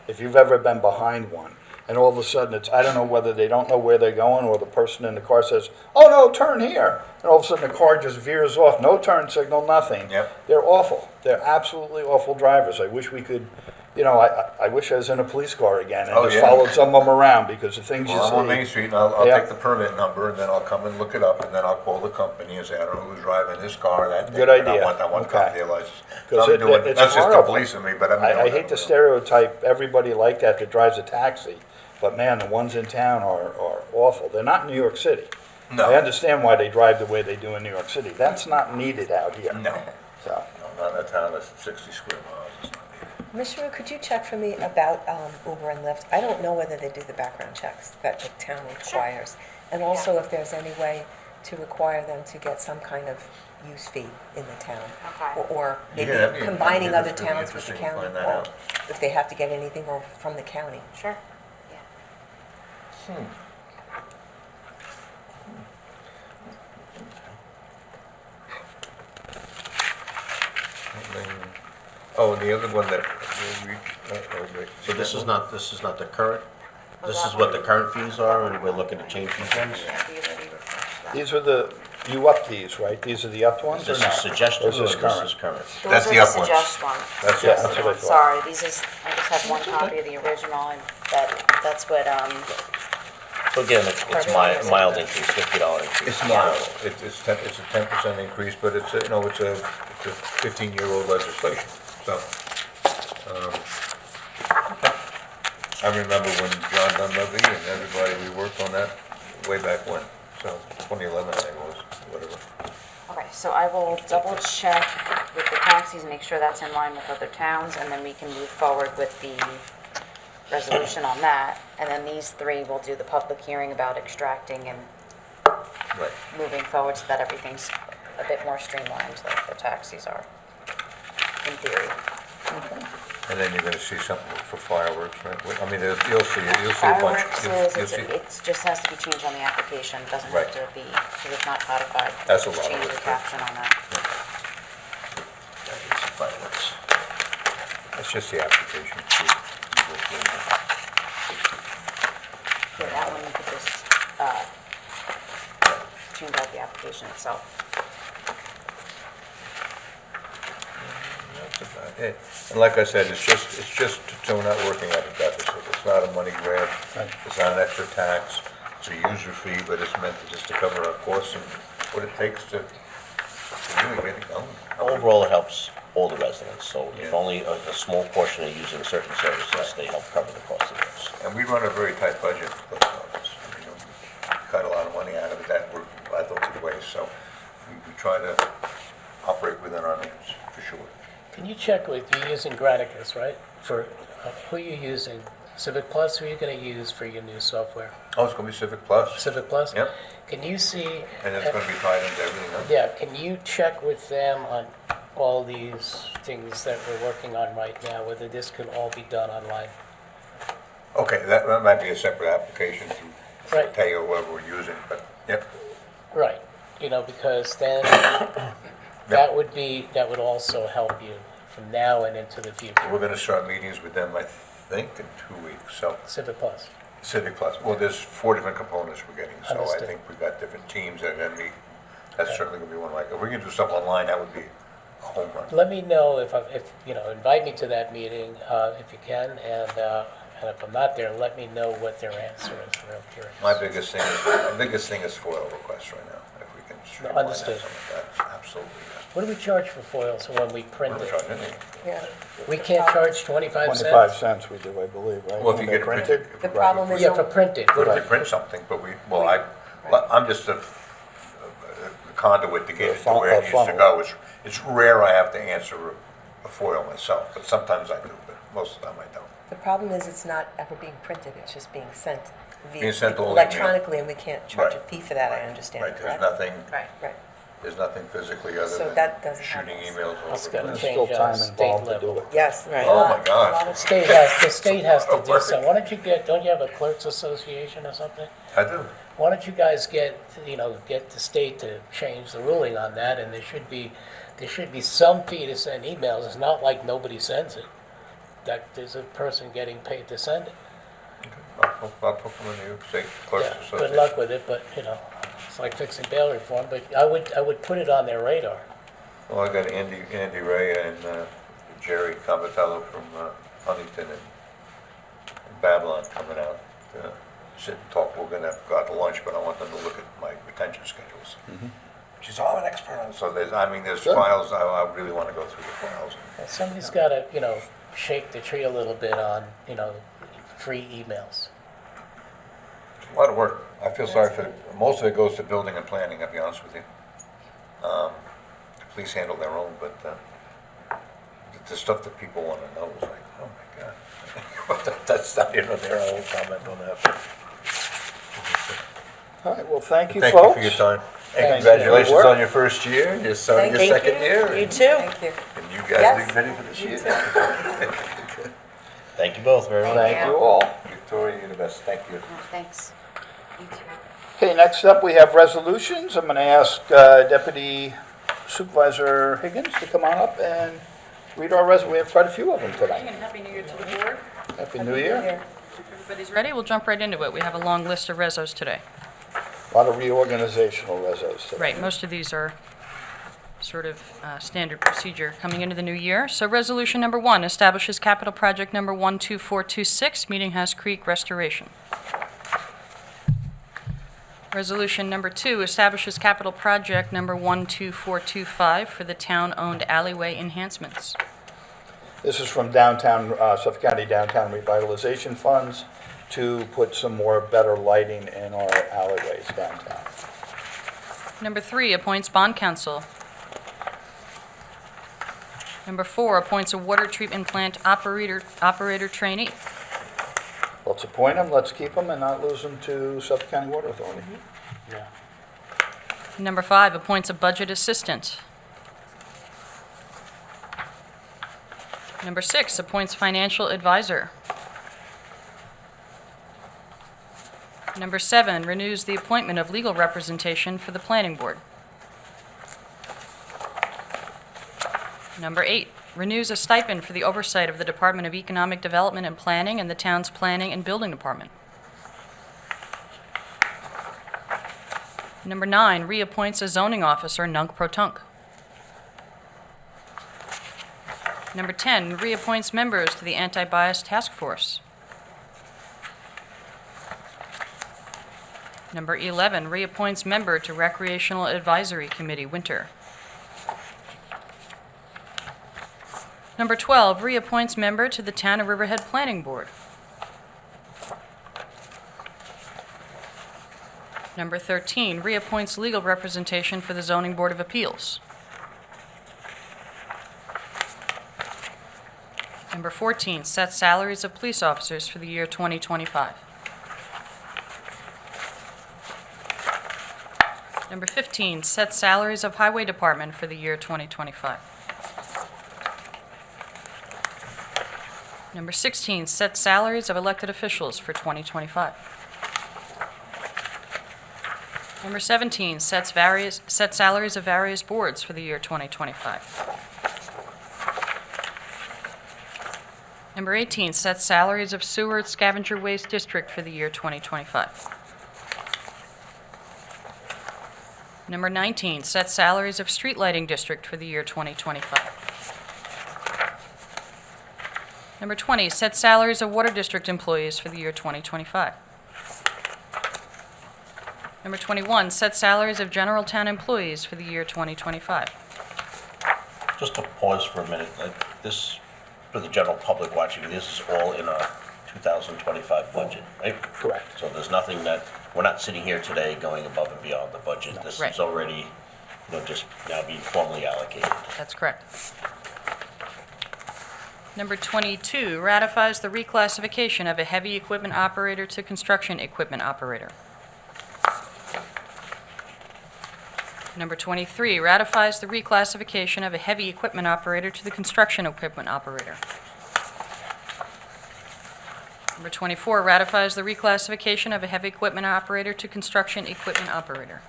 If you've ever been behind one, and all of a sudden it's, I don't know whether they don't know where they're going, or the person in the car says, oh no, turn here, and all of a sudden the car just veers off, no turn signal, nothing. Yep. They're awful, they're absolutely awful drivers. I wish we could, I wish I was in a police car again and Oh, just yeah. followed some of them around, because the things you Well, I'm on see. Main Street, and I'll Yeah. take the permit number, and then I'll come and look it up, and then I'll call the company and say, I don't know who's driving this car, that day. Good but idea. I want a Okay. copy of their license. 'Cause I'm doing, it's that's just the horrible. police in me, but I'm doing I hate to that. stereotype everybody like that that drives a taxi, but man, the ones in town are awful. They're not in New York City. No. I understand why they drive the way they do in New York City. That's not needed out here. No, So, no, not in a town that's 60 square miles. It's not needed. Ms. Shrew, could you check for me about Uber and Lyft? I don't know whether they do the background checks that the town requires. And also if there's any way to require them to get some kind of use fee in the town. Okay. Or maybe Yeah, that'd be- combining that'd other be really towns with the interesting to county. find that or out. If they have to get anything from the county. Sure. Yeah. Oh, and the other one that So this is not the current, this is what the current fees are, and we're looking to change these ones? Yeah, be ready to refresh that. These are you upped these, right? These are the upped ones or This not? is suggested, or This is this current. is current? That's Those the are up ones. suggest ones. That's- yeah, Suggested that's what I ones. thought. Sorry, I just have one copy of the original, and that's what, So again, it's mild increase, $50 increase. It's mild, it's a 10% increase, but it's a 15-year-old legislation, so. um, I remember when John Dunleavy and everybody, we worked on that way back when, so 2011 I think it was, whatever. okay, so I will double check with the taxis, make sure that's in line with other towns, and then we can move forward with the resolution on that. And then these three will do the public hearing about extracting and Right. moving forward so that everything's a bit more streamlined like the taxis are, in theory. And then you're gonna see something for fireworks, right? I mean, you'll see a bunch. Fireworks You'll is, see- it just has to be changed on the application, doesn't have Right. to be, because it's not codified. That's a Just lot of change the work, caption on that. Fireworks. It's just the application. Yeah, that one you could just, change out the application itself. That's about it. And like I said, it's just so we're not working at a deficit. It's not a money grab. It's not an extra tax. It's a user fee, but it's meant just to cover our costs and what it takes to really get it going. Overall, it helps all the residents, so if Yeah. only a small portion are using certain services, they help cover the cost of those. And we run a very tight budget for the office. You know, we cut a lot of money out of it. That we're, I thought, to the waste. So we try to operate within our means, for sure. Can you check with, you're using Granicus, right? For, who are you using? Civic Plus, who are you gonna use for your new software? Oh, it's gonna be Civic Plus. Civic Plus? Yep. Can you see? And it's gonna be tied into everything else. Yeah, can you check with them on all these things that we're working on right now, whether this can all be done online? Okay, that might be a separate application to Right. Teo or whoever we're using, but, yep. Right, because then that would also help you from now and into the We're future. gonna start meetings with them, I think, in 2 weeks, so. Civic Plus. Civic Plus, well, there's 4 different components we're getting, so I Understood. think we've got different teams that are gonna meet. That's certainly gonna be one, like, if we can do stuff online, that would be a home run. Let me know if invite me to that meeting, if you can, and if I'm not there, let me know what their answer is, real curious. My biggest thing is FOIL requests right now, if we can streamline that, Understood. something like that, absolutely. What do we charge for foils when we print We're it? not charging anything. Yeah. We can't charge 25 cents? 25 cents we do, I believe, right? Well, if you When get they it print printed. it. The problem is. Yeah, for printed. But if you print something, but I'm just a conduit to get it to where it needs to funnel. go. It's rare I have to answer a FOIL myself, but sometimes I do, but most of the time I don't. The problem is it's not ever being printed, it's just being sent Being sent all email. electronically, and we can't charge a Right. fee for that, I understand, Right, correct? Right. Right. there's nothing physically other So than that doesn't shooting help us. emails That's over. gotta There's change still on time state involved to do level. it. Yes, right. Oh, my God. The state has to do so. Why don't you don't you have a clerks association or something? I do. Why don't you guys get the state to change the ruling on that, and there should be some fee to send emails. It's not like nobody sends it. That there's a person getting paid to send it. I'll put them in the New York State Clerks Yeah, Association. good luck with it, but, it's like fixing bail reform, but I would put it on their radar. Well, I got Andy Ray and Jerry Cavatello from Huntington and Babylon coming out to sit and talk. We're gonna go out to lunch, but I want them to look at my retention schedules. She said, "Oh, I'm an expert on it." So there's Good. files, I really want to go through the files. Well, somebody's got to, shake the tree a little bit on, free emails. A lot of work. I feel sorry for, most of it goes to building and planning, I'll be honest with you. The police handle their own, but the stuff that people want to know is like, oh my God. That's not, their own comment on that. All right, well, thank you, Thank you folks. for your time. Congratulations on your first year, your Thank you. second year. You too. Thank you. And you guys Yes. are ready for this year. Thank you both very much. Thank you all. Victoria, you're the best. Thank you. Oh, thanks. You too. Okay, next up, we have resolutions. I'm going to ask Deputy Supervisor Higgins to come on up and read our we have quite a few of them today. And Happy New Year to the board. Happy New Year. If everybody's ready, we'll jump right into it. We have a long list of resos today. A lot of reorganizational resos today. Right, most of these are sort of standard procedure coming into the new year. So resolution number 1 establishes capital project number 12426, Meeting House Creek Restoration. Resolution number 2 establishes capital project number 12425 for the town-owned alleyway enhancements. This is from downtown, Suffolk County Downtown Revitalization Funds to put some more better lighting in our alleyways downtown. Number 3 appoints bond counsel. Number 4 appoints a water treatment plant operator trainee. Let's appoint them, let's keep them, and not lose them to Suffolk County Water Authority. Yeah. Number 5 appoints a budget assistant. Number 6 appoints financial advisor. Number 7 renews the appointment of legal representation for the planning board. Number 8 renews a stipend for the oversight of the Department of Economic Development and Planning and the town's Planning and Building Department. Number 9 reappoints a zoning officer, nunc pro tunc. Number 10 reappoints members to the Anti-Bias Task Force. Number 11 reappoints member to Recreational Advisory Committee, Winter. Number 12 reappoints member to the Town of Riverhead Planning Board. Number 13 reappoints legal representation for the Zoning Board of Appeals. Number 14 sets salaries of police officers for the year 2025. Number 15 sets salaries of Highway Department for the year 2025. Number 16 sets salaries of elected officials for 2025. Number 17 sets salaries of various boards for the year 2025. Number 18 sets salaries of Sewer Scavenger Waste District for the year 2025. Number 19 sets salaries of Street Lighting District for the year 2025. Number 20 sets salaries of Water District employees for the year 2025. Number 21 sets salaries of General Town employees for the year 2025. Just to pause for a minute, this, for the general public watching, this is all in our 2025 budget, right? Correct. So there's nothing that, we're not sitting here today going above and beyond the budget. This Right. is already, just now being formally allocated. That's correct. Number 22 ratifies the reclassification of a heavy equipment operator to construction equipment operator. Number 23 ratifies the reclassification of a heavy equipment operator to the construction equipment operator. Number 24 ratifies the reclassification of a heavy equipment operator to construction equipment operator.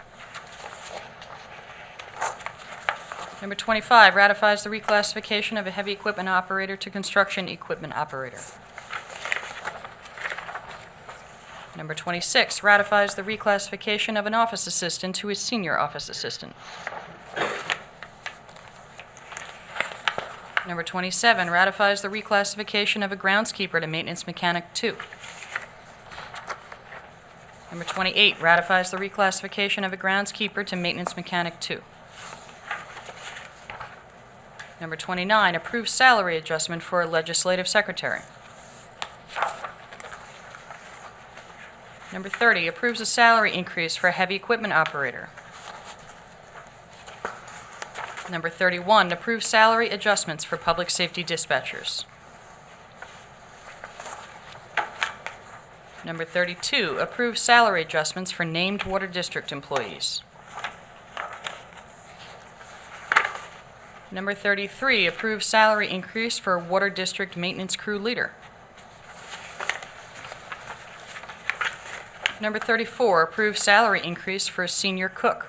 Number 25 ratifies the reclassification of a heavy equipment operator to construction equipment operator. Number 26 ratifies the reclassification of an office assistant to a senior office assistant. Number 27 ratifies the reclassification of a groundskeeper to maintenance mechanic 2. Number 28 ratifies the reclassification of a groundskeeper to maintenance mechanic 2. Number 29 approves salary adjustment for a legislative secretary. Number 30 approves a salary increase for a heavy equipment operator. Number 31 approves salary adjustments for public safety dispatchers. Number 32 approves salary adjustments for named water district employees. Number 33, approve salary increase for Water District Maintenance Crew Leader. Number 34, approve salary increase for a senior cook.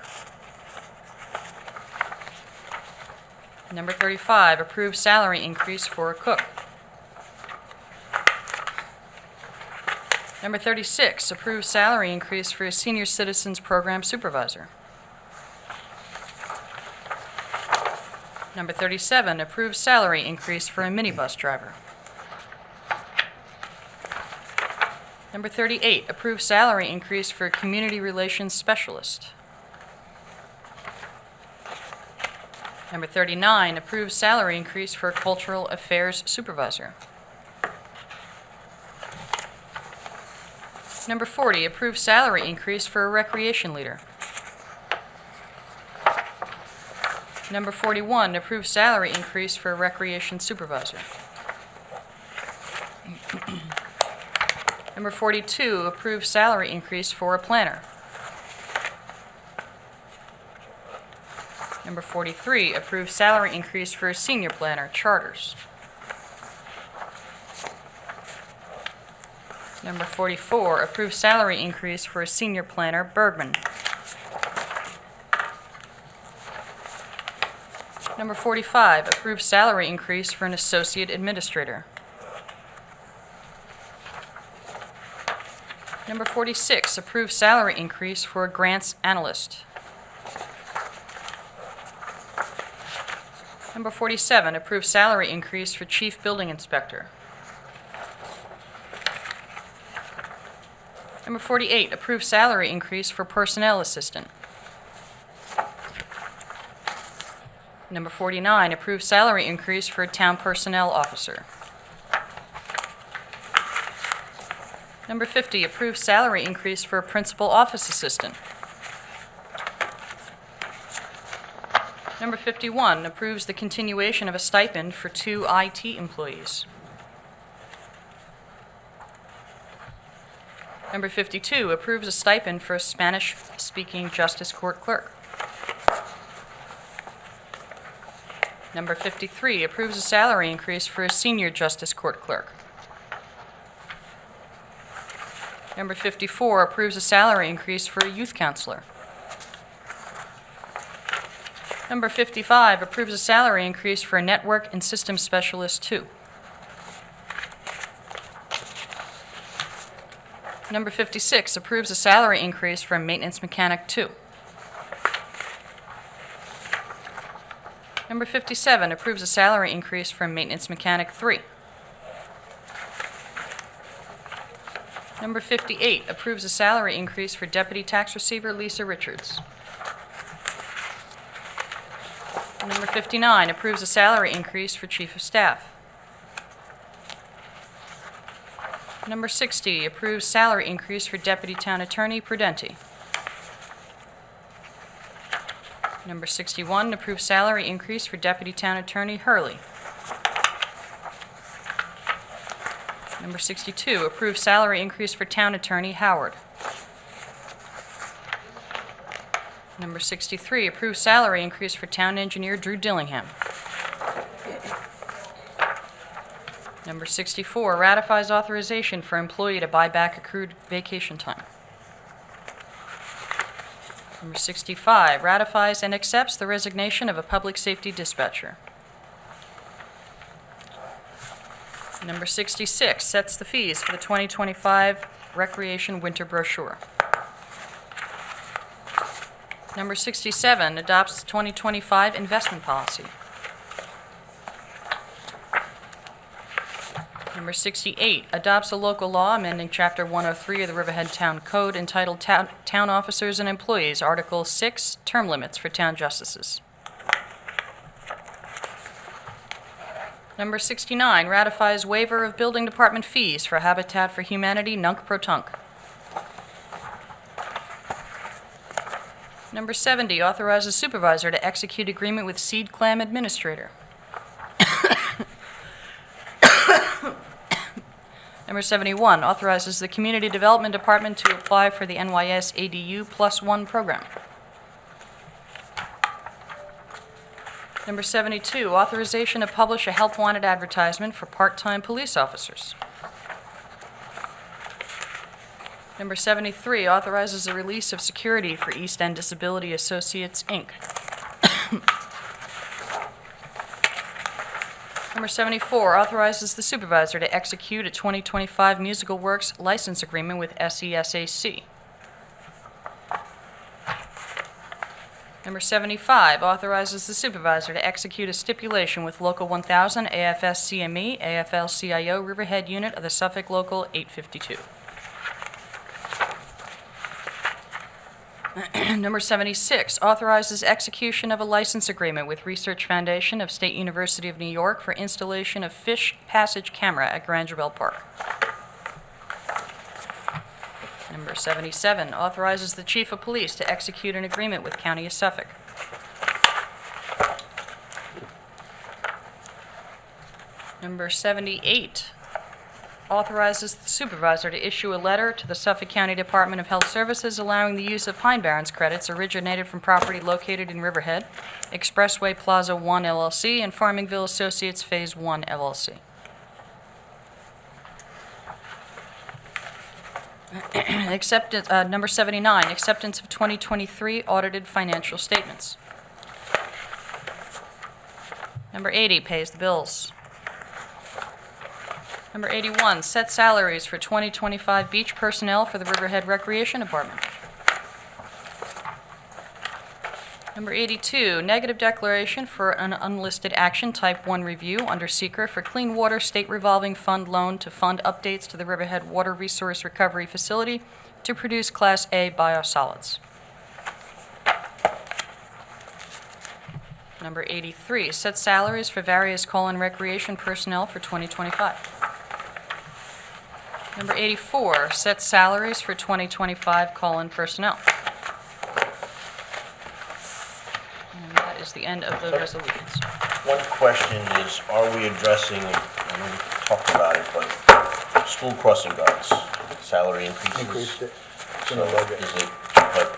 Number 35, approve salary increase for a cook. Number 36, approve salary increase for a senior citizens program supervisor. Number 37, approve salary increase for a minibus driver. Number 38, approve salary increase for a community relations specialist. Number 39, approve salary increase for a cultural affairs supervisor. Number 40, approve salary increase for a recreation leader. Number 41, approve salary increase for a recreation supervisor. Number 42, approve salary increase for a planner. Number 43, approve salary increase for a senior planner, charters. Number 44, approve salary increase for a senior planner, Bergman. Number 45, approve salary increase for an associate administrator. Number 46, approve salary increase for a grants analyst. Number 47, approve salary increase for chief building inspector. Number 48, approve salary increase for personnel assistant. Number 49, approve salary increase for a town personnel officer. Number 50, approve salary increase for a principal office assistant. Number 51, approves the continuation of a stipend for 2 IT employees. Number 52, approves a stipend for a Spanish-speaking justice court clerk. Number 53, approves a salary increase for a senior justice court clerk. Number 54, approves a salary increase for a youth counselor. Number 55, approves a salary increase for a network and systems specialist 2. Number 56, approves a salary increase for a maintenance mechanic 2. Number 57, approves a salary increase for a maintenance mechanic 3. Number 58, approves a salary increase for deputy tax receiver Lisa Richards. Number 59, approves a salary increase for chief of staff. Number 60, approves salary increase for deputy town attorney Prudenti. Number 61, approves salary increase for deputy town attorney Hurley. Number 62, approves salary increase for town attorney Howard. Number 63, approves salary increase for town engineer Drew Dillingham. Number 64, ratifies authorization for employee to buy back accrued vacation time. Number 65, ratifies and accepts the resignation of a public safety dispatcher. Number 66, sets the fees for the 2025 Recreation Winter Brochure. Number 67, adopts the 2025 investment policy. Number 68, adopts a local law amending Chapter 103 of the Riverhead Town Code entitled Town Officers and Employees, Article 6, Term Limits for Town Justices. Number 69, ratifies waiver of building department fees for Habitat for Humanity Nunk-Pro-Tunk. Number 70, authorizes supervisor to execute agreement with Seed Clam Administrator. Number 71, authorizes the Community Development Department to apply for the NYS ADU +1 program. Number 72, authorization to publish a help wanted advertisement for part-time police officers. Number 73, authorizes the release of security for East End Disability Associates, Inc. Number 74, authorizes the supervisor to execute a 2025 Musical Works license agreement with SESAC. Number 75, authorizes the supervisor to execute a stipulation with Local 1000, AFS-CME, AFL-CIO, Riverhead Unit of the Suffolk Local 852. Number 76, authorizes execution of a license agreement with Research Foundation of State University of New York for installation of fish passage camera at Grangeville Park. Number 77, authorizes the Chief of Police to execute an agreement with County of Suffolk. Number 78, authorizes the supervisor to issue a letter to the Suffolk County Department of Health Services allowing the use of Pine Barrens credits originated from property located in Riverhead, Expressway Plaza 1 LLC, and Farmingville Associates Phase 1 LLC. Number 79, acceptance of 2023 audited financial statements. Number 80, pays the bills. Number 81, set salaries for 2025 beach personnel for the Riverhead Recreation Department. Number 82, negative declaration for an unlisted action, Type 1 review under SECR for Clean Water State Revolving Fund loan to fund updates to the Riverhead Water Resource Recovery Facility to produce Class A biosolids. Number 83, set salaries for various recreation personnel for 2025. Number 84, set salaries for 2025 personnel. And that is the end of the resolutions. One question is, are we addressing, I know we talked about it, but school crossing guards, salary increases? Increased it. It's in So the budget. is it, but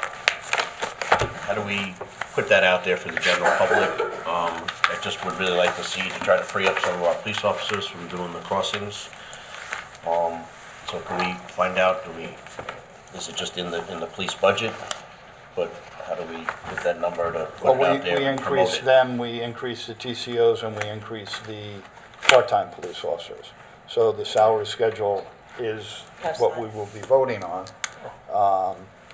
how do we put that out there for the general public? I just would really like to see to try to free up some of our police officers from doing the crossings. So can we find out, is it just in the police budget? But how do we get that number to Well, put it out there we and promote increase it? them, we increase the TCOs, and we increase the part-time police officers. So the salary schedule is what we will be voting on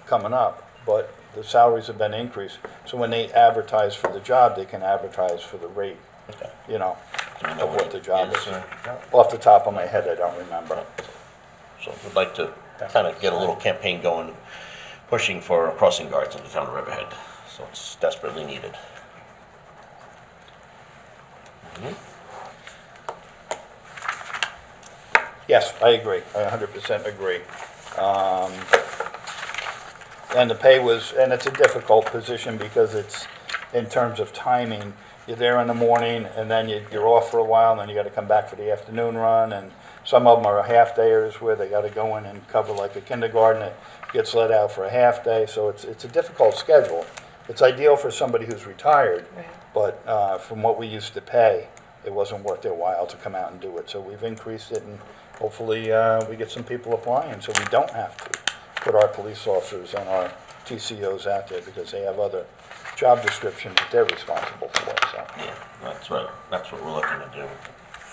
coming up, but the salaries have been increased. So when they advertise for the job, they can advertise for the rate, Okay. you know, Do we know of what the it job is. or- Off the top of my head, I don't remember. So we'd like to kind of get a little campaign going, pushing for crossing guards in the town of Riverhead. So it's desperately needed. Yes, I agree. I 100% agree. And the pay was, and it's a difficult position because it's, in terms of timing, you're there in the morning and then you're off for a while and then you got to come back for the afternoon run. And some of them are half-dayers where they got to go in and cover like a kindergarten that gets let out for a half day. So it's a difficult schedule. It's ideal for somebody who's retired, but from what we used to pay, it wasn't worth their while to come out and do it. So we've increased it, and hopefully we get some people applying so we don't have to put our police officers and our TCOs out there because they have other job descriptions that they're responsible for. So Yeah, that's what we're looking to do,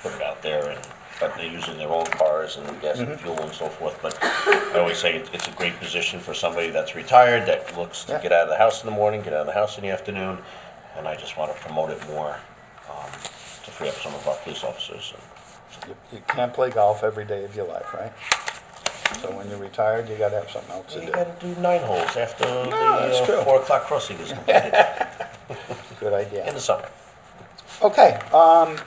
put it out there, but they're using their own cars and gas and fuel and so forth. But I always say it's a great position for somebody that's retired, that looks to Yeah. get out of the house in the morning, get out of the house in the afternoon, and I just want to promote it more to free up some of our police officers. you can't play golf every day of your life, right? So when you're retired, you got to have something else to You do. got to do 9 holes after that's the true. 4 o'clock crossing is completed Good in idea. the summer. Okay,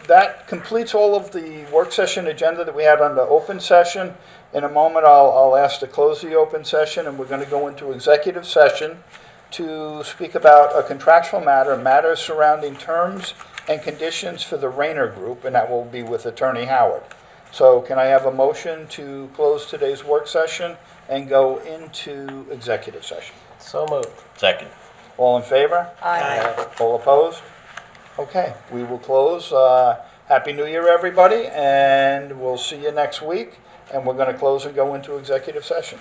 that completes all of the work session agenda that we had on the open session. In a moment, I'll ask to close the open session, and we're going to go into executive session to speak about a contractual matter, matters surrounding terms and conditions for the Raynor Group, and that will be with Attorney Howard. So can I have a motion to close today's work session and go into executive session? So moved. Second. All in favor? Aye. All opposed? Okay, we will close. Happy New Year, everybody, and we'll see you next week. And we're going to close and go into executive session.